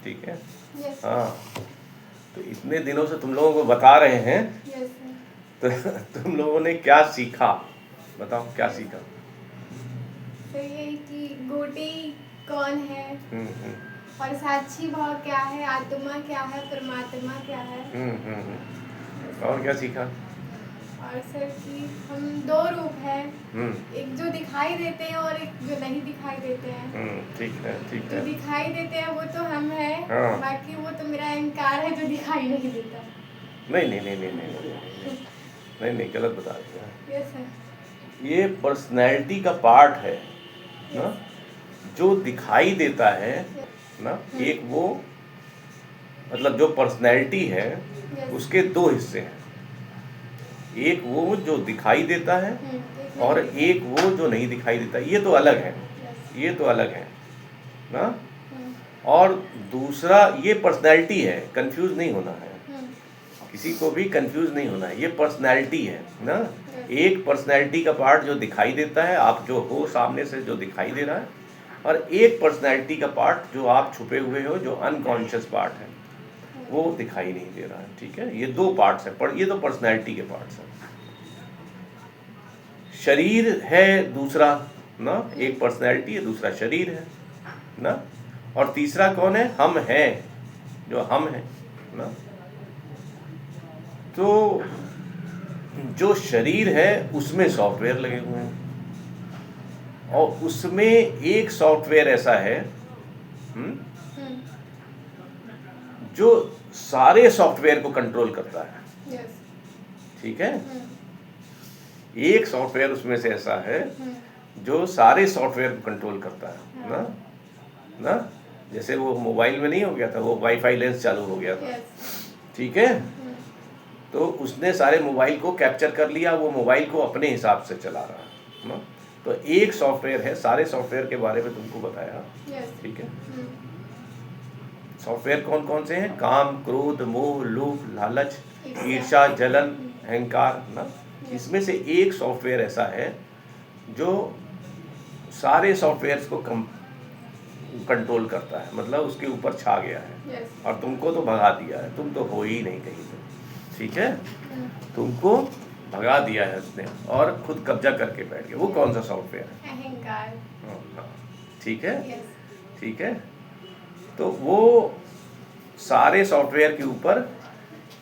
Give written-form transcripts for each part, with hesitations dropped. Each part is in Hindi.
ठीक है। यस हाँ, तो इतने दिनों से तुम लोगों को बता रहे हैं, यस तो तुम लोगों ने क्या सीखा, बताओ क्या सीखा? तो यही कि गोटी कौन है हम्म। और साक्षी भाव क्या है, आत्मा क्या है, परमात्मा क्या है। और क्या सीखा? और सर कि हम दो रूप हैं, हम्म एक जो दिखाई देते हैं और एक जो नहीं दिखाई देते हैं। ठीक है, ठीक जो है। दिखाई देते हैं वो तो हम हैं, हाँ। बाकी वो तो मेरा अहंकार है जो दिखाई नहीं देता। नहीं नहीं नहीं नहीं नहीं नहीं नहीं नहीं नहीं, गलत बता रहे हैं। Yes sir. ये पर्सनैलिटी का पार्ट है ना, यस जो दिखाई देता है ना। एक वो मतलब जो पर्सनैलिटी है यस उसके दो हिस्से हैं, एक वो जो दिखाई देता है और एक वो जो नहीं दिखाई देता। ये तो अलग है, ये तो अलग है ना। और दूसरा ये पर्सनैलिटी है, कंफ्यूज नहीं होना है, किसी को भी कंफ्यूज नहीं होना है। ये पर्सनैलिटी है ना, एक पर्सनैलिटी का पार्ट जो दिखाई देता है, आप जो हो सामने से जो दिखाई दे रहा है, और एक पर्सनैलिटी का पार्ट जो आप छुपे हुए हो, जो अनकॉन्शियस पार्ट है, वो दिखाई नहीं दे रहा है। ठीक है, ये दो पार्ट्स हैं, पर ये तो पर्सनैलिटी के पार्ट्स हैं। शरीर है दूसरा ना, एक पर्सनैलिटी है, दूसरा शरीर है ना, और तीसरा कौन है? हम हैं, जो हम हैं ना। तो जो शरीर है उसमें सॉफ्टवेयर लगे हुए हैं, और उसमें एक सॉफ्टवेयर ऐसा है जो सारे सॉफ्टवेयर को कंट्रोल करता है। यस ठीक है, एक सॉफ्टवेयर उसमें से ऐसा है जो सारे सॉफ्टवेयर को कंट्रोल करता है ना ना। जैसे वो मोबाइल में नहीं हो गया था, वो वाईफाई लेंस चालू हो गया था, ठीक है, तो उसने सारे मोबाइल को कैप्चर कर लिया, वो मोबाइल को अपने हिसाब से चला रहा है ना। तो एक सॉफ्टवेयर है, सारे सॉफ्टवेयर के बारे में तुमको बताया, ठीक है। सॉफ्टवेयर कौन कौन से हैं? काम, क्रोध, मोह, लोभ, लालच, ईर्ष्या, जलन, अहंकार ना। इसमें से एक सॉफ्टवेयर ऐसा है जो सारे सॉफ्टवेयर्स को कंट्रोल करता है, मतलब उसके ऊपर छा गया है, और तुमको तो भगा दिया है, तुम तो हो ही नहीं कहीं पे, ठीक है। तुमको भगा दिया है उसने और खुद कब्जा करके बैठ गया। वो कौन सा सॉफ्टवेयर है? अहंकार। हाँ, ठीक है, यस ठीक है। तो वो सारे सॉफ्टवेयर के ऊपर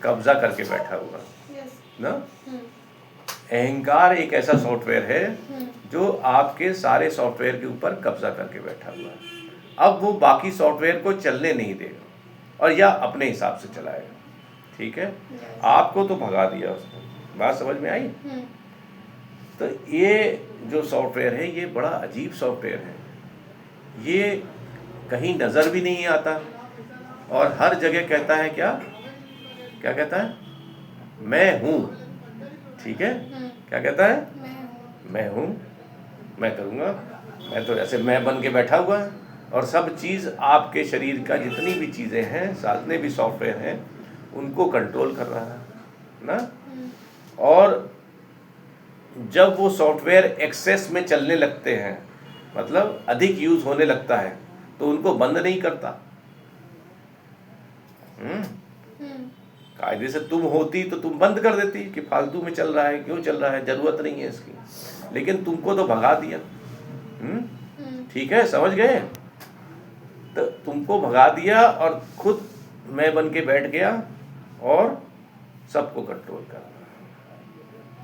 कब्जा करके बैठा हुआ यस ना। अहंकार एक ऐसा सॉफ्टवेयर है जो आपके सारे सॉफ्टवेयर के ऊपर कब्जा करके बैठा हुआ है। अब वो बाकी सॉफ्टवेयर को चलने नहीं देगा, और या अपने हिसाब से चलाएगा, ठीक है। आपको तो भगा दिया उसने, बात समझ में आई? तो ये जो सॉफ्टवेयर है ये बड़ा अजीब सॉफ्टवेयर है, ये कहीं नज़र भी नहीं आता, और हर जगह कहता है क्या क्या कहता है? मैं हूँ, ठीक है। क्या कहता है? मैं हूँ, मैं करूँगा, मैं तो ऐसे मैं बन के बैठा हुआ है, और सब चीज़ आपके शरीर का जितनी भी चीज़ें हैं, जितने भी सॉफ्टवेयर हैं, उनको कंट्रोल कर रहा है ना। और जब वो सॉफ्टवेयर एक्सेस में चलने लगते हैं, मतलब अधिक यूज होने लगता है, तो उनको बंद नहीं करता। कायदे से तुम होती तो तुम बंद कर देती कि फालतू में चल रहा है, क्यों चल रहा है, जरूरत नहीं है इसकी, लेकिन तुमको तो भगा दिया। ठीक है, समझ गए? तो तुमको भगा दिया और खुद मैं बन के बैठ गया और सबको कंट्रोल कर रहा।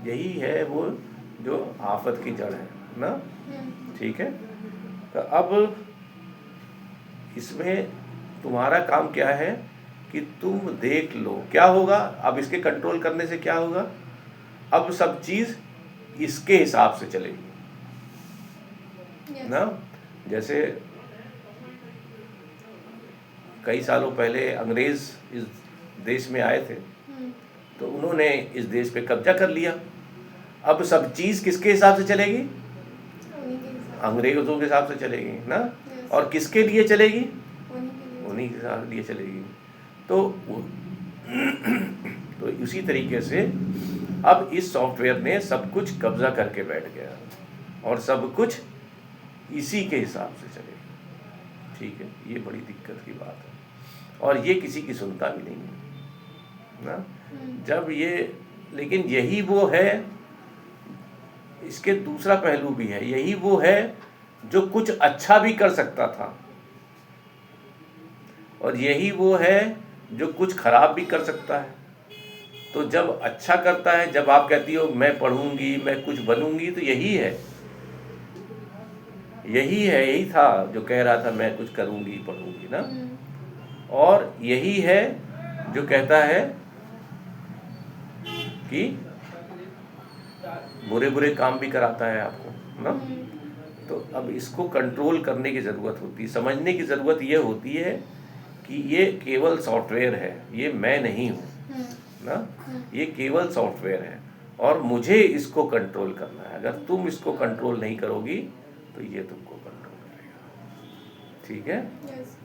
यही है वो जो आफत की जड़ है ना, ठीक है। तो अब इसमें तुम्हारा काम क्या है कि तुम देख लो क्या होगा। अब इसके कंट्रोल करने से क्या होगा? अब सब चीज़ इसके हिसाब से चलेगी ना। जैसे कई सालों पहले अंग्रेज इस देश में आए थे, तो उन्होंने इस देश पे कब्जा कर लिया। अब सब चीज़ किसके हिसाब से चलेगी? अंग्रेजों के हिसाब से चलेगी ना। और किसके लिए चलेगी? उन्हीं के लिए चलेगी। तो इसी तरीके से अब इस सॉफ्टवेयर ने सब कुछ कब्जा करके बैठ गया, और सब कुछ इसी के हिसाब से चलेगा, ठीक है। ये बड़ी दिक्कत की बात है। और ये किसी की सुनता भी नहीं है ना। जब ये, लेकिन यही वो है, इसके दूसरा पहलू भी है, यही वो है जो कुछ अच्छा भी कर सकता था, और यही वो है जो कुछ खराब भी कर सकता है। तो जब अच्छा करता है, जब आप कहती हो मैं पढ़ूंगी, मैं कुछ बनूंगी, तो यही है, यही था जो कह रहा था मैं कुछ करूंगी, पढ़ूंगी ना। और यही है जो कहता है कि बुरे बुरे काम भी कराता है आपको ना। तो अब इसको कंट्रोल करने की ज़रूरत होती है, समझने की ज़रूरत ये होती है कि ये केवल सॉफ्टवेयर है, ये मैं नहीं हूँ ना, ये केवल सॉफ्टवेयर है और मुझे इसको कंट्रोल करना है। अगर तुम इसको कंट्रोल नहीं करोगी तो ये तुमको कंट्रोल करेगा। ठीक है। यस।